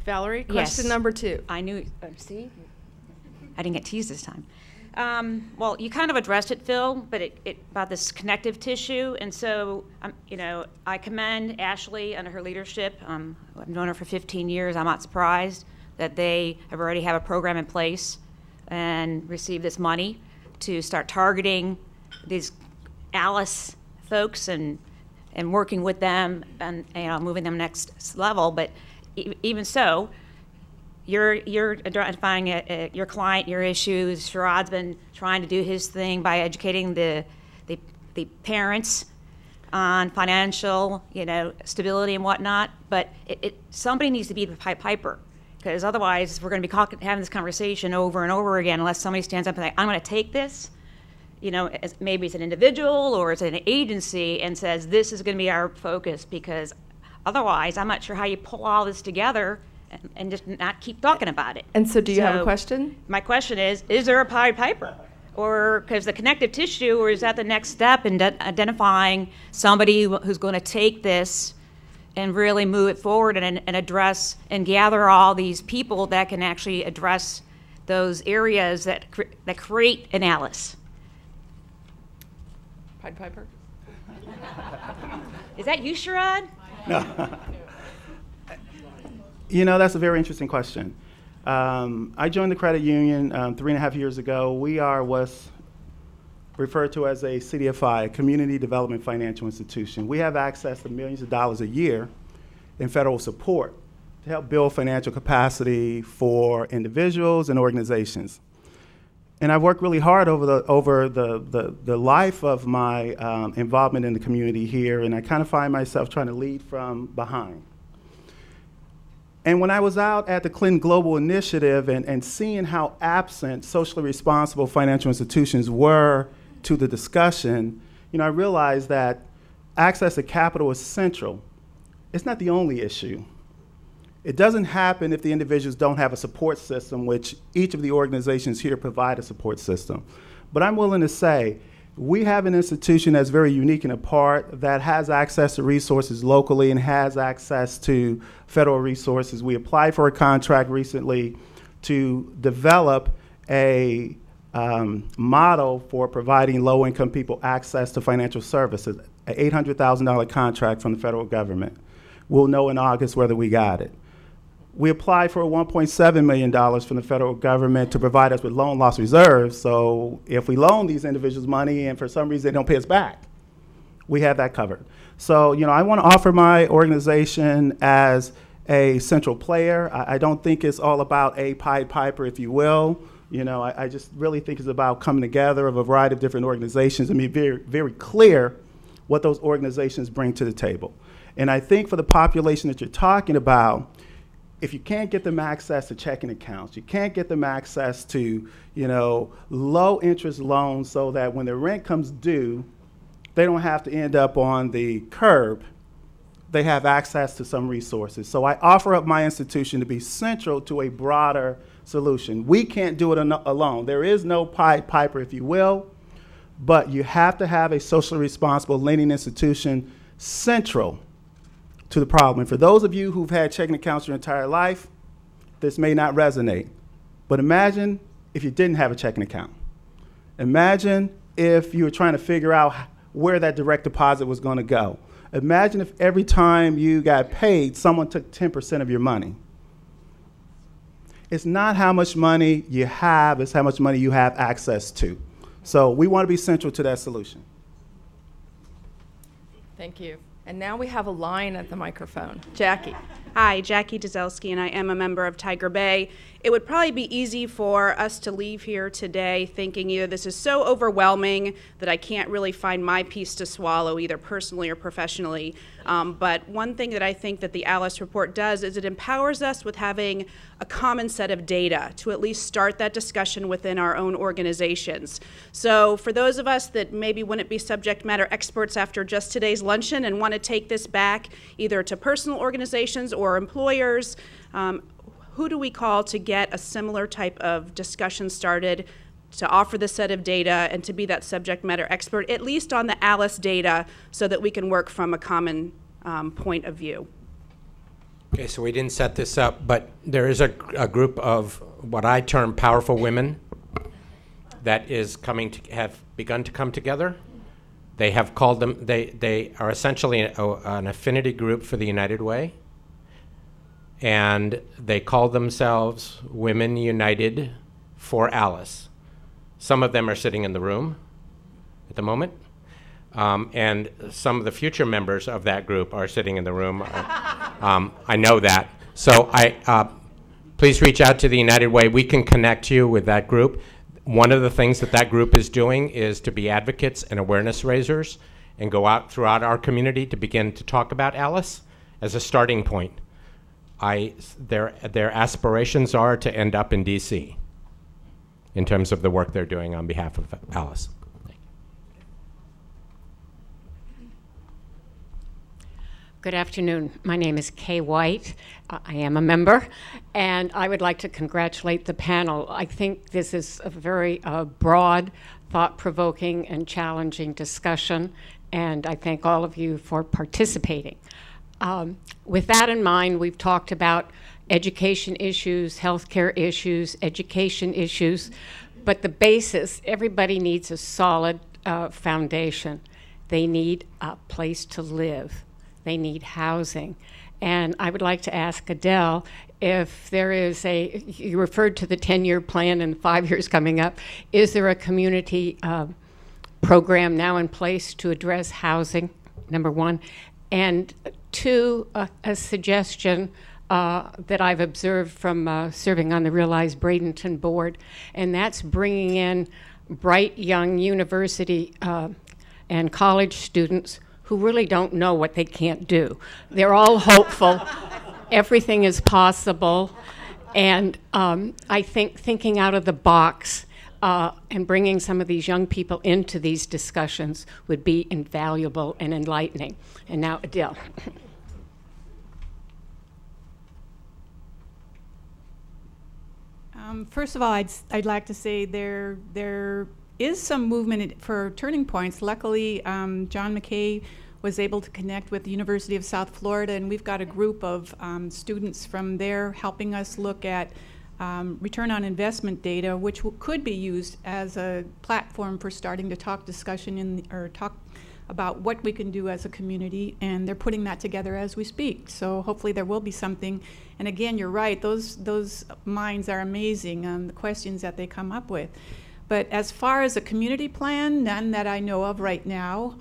Valerie, question number 2. I knew, see? I didn't get teased this time. Well, you kind of addressed it, Phil, but about this connective tissue. And so, you know, I commend Ashley under her leadership. I've known her for 15 years. I'm not surprised that they have already have a program in place and received this money to start targeting these ALICE folks and working with them and moving them next level. But even so, you're identifying your client, your issues. Sherod's been trying to do his thing by educating the parents on financial, stability and whatnot. But somebody needs to be the Pied Piper, because otherwise we're going to be having this conversation over and over again unless somebody stands up and says, I'm going to take this, maybe it's an individual or it's an agency, and says this is going to be our focus, because otherwise I'm not sure how you pull all this together and just not keep talking about it. And so do you have a question? My question is there a Pied Piper? Or because the connective tissue, or is that the next step in identifying somebody who's going to take this and really move it forward and address and gather all these people that can actually address those areas that create an ALICE? Pied Piper? Is that you, Sherod? No. That's a very interesting question. I joined the credit union 3.5 years ago. We are what's referred to as a CDFI, a Community Development Financial Institution. We have access to millions of dollars a year in federal support to help build financial capacity for individuals and organizations. And I've worked really hard over the life of my involvement in the community here, and I kind of find myself trying to lead from behind. And when I was out at the Clinton Global Initiative and seeing how absent socially responsible financial institutions were to the discussion, I realized that access to capital is central. It's not the only issue. It doesn't happen if the individuals don't have a support system, which each of the organizations here provide a support system. But I'm willing to say we have an institution that's very unique and apart, that has access to resources locally and has access to federal resources. We applied for a contract recently to develop a model for providing low-income people access to financial services, an $800,000 contract from the federal government. We'll know in August whether we got it. We applied for $1.7 million from the federal government to provide us with loan loss reserves. So if we loan these individuals money and for some reason they don't pay us back, we have that covered. So, I want to offer my organization as a central player. I don't think it's all about a Pied Piper, if you will. I just really think it's about coming together of a variety of different organizations and be very, very clear what those organizations bring to the table. And I think for the population that you're talking about, if you can't get them access to checking accounts, you can't get them access to, low interest loans so that when their rent comes due, they don't have to end up on the curb, they have access to some resources. So I offer up my institution to be central to a broader solution. We can't do it alone. There is no Pied Piper, if you will, but you have to have a socially responsible lending institution central to the problem. And for those of you who've had checking accounts your entire life, this may not resonate. But imagine if you didn't have a checking account. Imagine if you were trying to figure out where that direct deposit was going to go. Imagine if every time you got paid, someone took 10% of your money. It's not how much money you have, it's how much money you have access to. So we want to be central to that solution. Thank you. And now we have a line at the microphone. Jackie. Hi, Jackie Dzelski, and I am a member of Tiger Bay. It would probably be easy for us to leave here today thinking either this is so overwhelming that I can't really find my piece to swallow, either personally or professionally. But one thing that I think that the ALICE report does is it empowers us with having a common set of data to at least start that discussion within our own organizations. So for those of us that maybe wouldn't be subject matter experts after just today's luncheon and want to take this back either to personal organizations or employers, who do we call to get a similar type of discussion started, to offer the set of data and to be that subject matter expert, at least on the ALICE data, so that we can work from a common point of view? Okay, so we didn't set this up, but there is a group of what I term powerful women that is have begun to come together. They have called them, they are essentially an affinity group for the United Way. and they call themselves Women United for Alice. Some of them are sitting in the room at the moment, and some of the future members of that group are sitting in the room. I know that. So please reach out to the United Way. We can connect you with that group. One of the things that that group is doing is to be advocates and awareness raisers and go out throughout our community to begin to talk about Alice as a starting point. Their aspirations are to end up in DC in terms of the work they're doing on behalf of Alice. Good afternoon. My name is Kay White. I am a member, and I would like to congratulate the panel. I think this is a very broad, thought-provoking, and challenging discussion, and I thank all of you for participating. With that in mind, we've talked about education issues, healthcare issues, education issues, but the basis, everybody needs a solid foundation. They need a place to live. They need housing. And I would like to ask Adell if there is you referred to the 10-year plan and 5 years coming up, is there a community program now in place to address housing, number one? And two, a suggestion that I've observed from serving on the Realize Bradenton board, and that's bringing in bright young university and college students who really don't know what they can't do. They're all hopeful. Everything is possible. And I think thinking out of the box and bringing some of these young people into these discussions would be invaluable and enlightening. And now, Adell. First of all, I'd like to say there is some movement for turning points. Luckily, John McKay was able to connect with the University of South Florida, and we've got a group of students from there helping us look at return on investment data, which could be used as a platform for starting to talk talk about what we can do as a community, and they're putting that together as we speak. So hopefully there will be something. And again, you're right, those minds are amazing, the questions that they come up with. But as far as a community plan, none that I know of right now.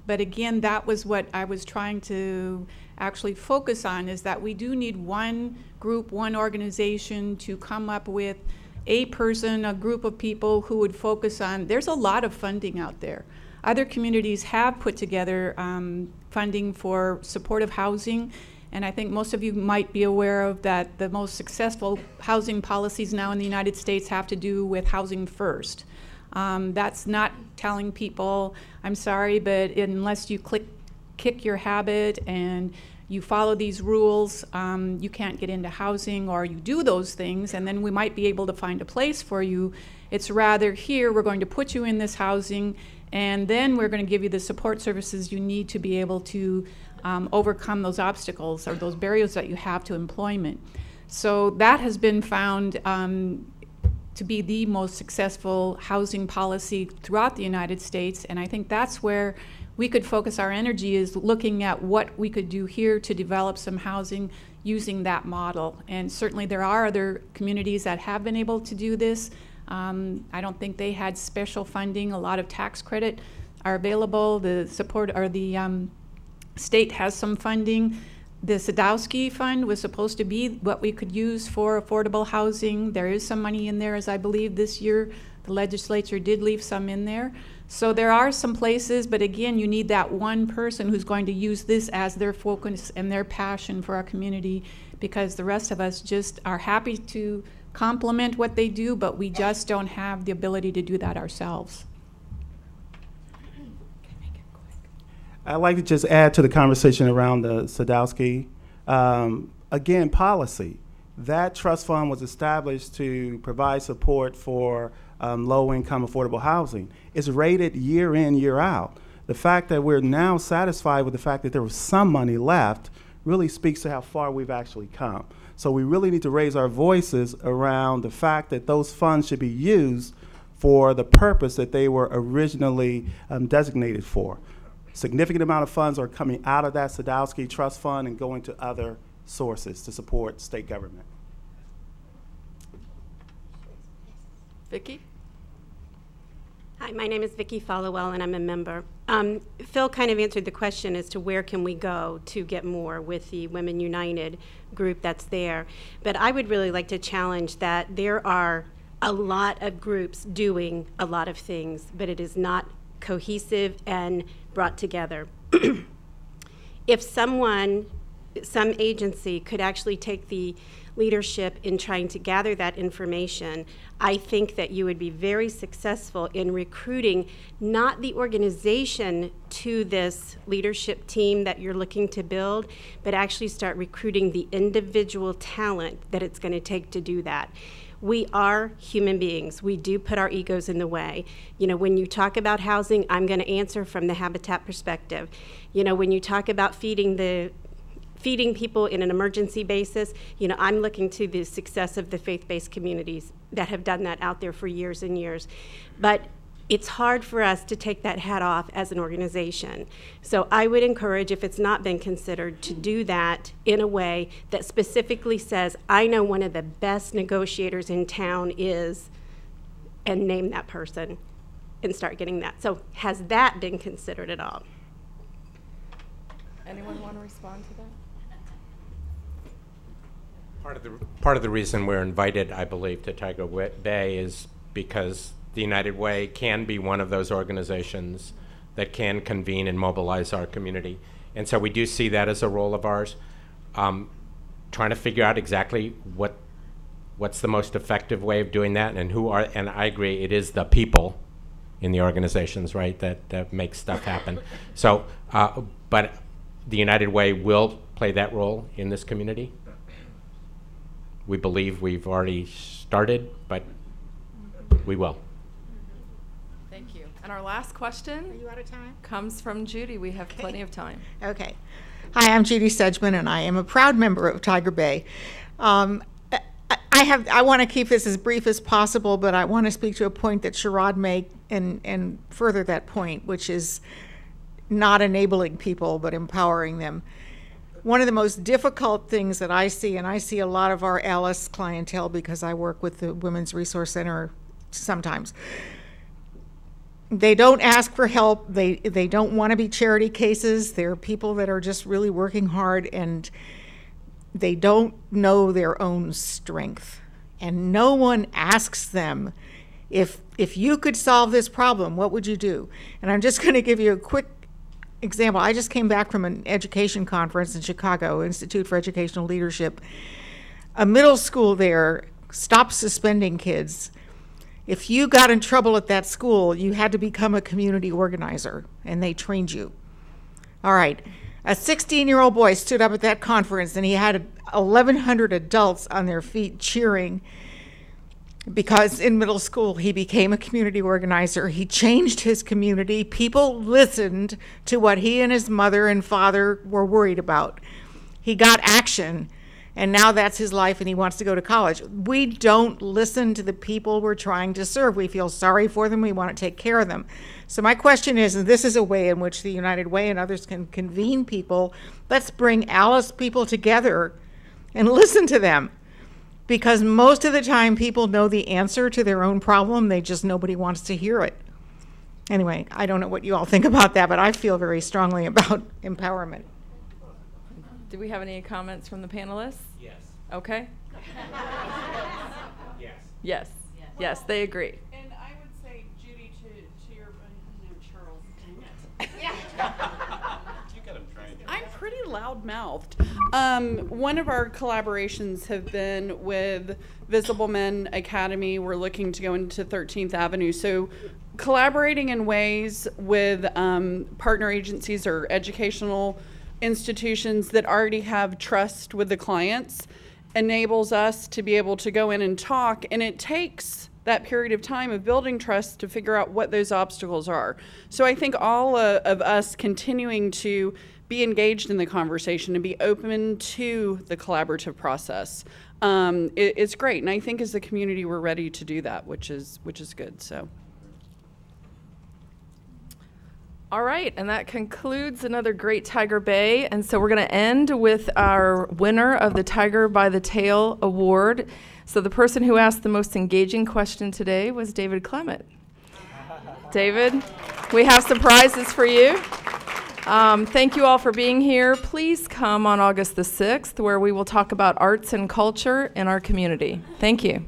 But again, that was what I was trying to actually focus on, is that we do need one group, one organization to come up with a person, a group of people who would focus on, there's a lot of funding out there. Other communities have put together funding for supportive housing, and I think most of you might be aware of that the most successful housing policies now in the United States have to do with housing first. That's not telling people, I'm sorry, but unless you kick your habit and you follow these rules, you can't get into housing, or you do those things and then we might be able to find a place for you. It's rather, here we're going to put you in this housing, and then we're going to give you the support services you need to be able to overcome those obstacles or those barriers that you have to employment. So that has been found to be the most successful housing policy throughout the United States, and I think that's where we could focus our energy, is looking at what we could do here to develop some housing using that model. And certainly there are other communities that have been able to do this. I don't think they had special funding. A lot of tax credit are available. The support, or the state has some funding. The Sadowski Fund was supposed to be what we could use for affordable housing. There is some money in there, as I believe this year the legislature did leave some in there. So there are some places, but again, you need that one person who's going to use this as their focus and their passion for our community, because the rest of us just are happy to complement what they do, but we just don't have the ability to do that ourselves. I'd like to just add to the conversation around the Sadowski. Again, policy. That trust fund was established to provide support for low-income affordable housing. It's rated year in, year out. The fact that we're now satisfied with the fact that there was some money left really speaks to how far we've actually come. So we really need to raise our voices around the fact that those funds should be used for the purpose that they were originally designated for. Significant amount of funds are coming out of that Sadowski Trust Fund and going to other sources to support state government. Vicki? Hi, my name is Vicki Followell, and I'm a member. Phil kind of answered the question as to where can we go to get more with the Women United group that's there. But I would really like to challenge that there are a lot of groups doing a lot of things, but it is not cohesive and brought together. If some agency could actually take the leadership in trying to gather that information, I think that you would be very successful in recruiting not the organization to this leadership team that you're looking to build, but actually start recruiting the individual talent that it's going to take to do that. We are human beings. We do put our egos in the way. You know, when you talk about housing, I'm going to answer from the habitat perspective. You know, when you talk about feeding people in an emergency basis, you know, I'm looking to the success of the faith-based communities that have done that out there for years and years. But it's hard for us to take that hat off as an organization. So I would encourage, if it's not been considered, to do that in a way that specifically says, I know one of the best negotiators in town is, and name that person and start getting that. So has that been considered at all? Anyone want to respond to that? Part of the reason we're invited, I believe, to Tiger Bay is because the United Way can be one of those organizations that can convene and mobilize our community. And so we do see that as a role of ours. Trying to figure out exactly what's the most effective way of doing that, and and I agree, it is the people in the organizations, right, that make stuff happen. So, but the United Way will play that role in this community. We believe we've already started, but we will. Thank you. And our last question Are you out of time? comes from Judy. We have plenty of time. Okay. Hi, I'm Judy Sedgman, and I am a proud member of Tiger Bay. I want to keep this as brief as possible, but I want to speak to a point that Sherod made and further that point, which is not enabling people, but empowering them. One of the most difficult things that I see, and I see a lot of our Alice clientele because I work with the Women's Resource Center sometimes. They don't ask for help. They don't want to be charity cases. They're people that are just really working hard, and they don't know their own strength. And no one asks them, if you could solve this problem, what would you do? And I'm just going to give you a quick example. I just came back from an education conference in Chicago, Institute for Educational Leadership. A middle school there stopped suspending kids. If you got in trouble at that school, you had to become a community organizer, and they trained you. All right. A 16-year-old boy stood up at that conference, and he had 1,100 adults on their feet cheering because in middle school he became a community organizer. He changed his community. People listened to what he and his mother and father were worried about. He got action, and now that's his life, and he wants to go to college. We don't listen to the people we're trying to serve. We feel sorry for them. We want to take care of them. So my question is, and this is a way in which the United Way and others can convene people, let's bring Alice people together and listen to them. Because most of the time people know the answer to their own problem, nobody wants to hear it. Anyway, I don't know what you all think about that, but I feel very strongly about empowerment. Do we have any comments from the panelists? Yes. Okay. Yes. Yes. Yes, they agree. And I would say, Judy, to your Charles. I'm pretty loud-mouthed. One of our collaborations have been with Visible Men Academy. We're looking to go into 13th Avenue. So collaborating in ways with partner agencies or educational institutions that already have trust with the clients enables us to be able to go in and talk, and it takes that period of time of building trust to figure out what those obstacles are. So I think all of us continuing to be engaged in the conversation and be open to the collaborative process, it's great. And I think as a community we're ready to do that, which is good. So. All right, and that concludes another great Tiger Bay. And so we're going to end with our winner of the Tiger by the Tail Award. So the person who asked the most engaging question today was David Clement. David, we have some prizes for you. Thank you all for being here. Please come on August the 6th, where we will talk about arts and culture in our community. Thank you.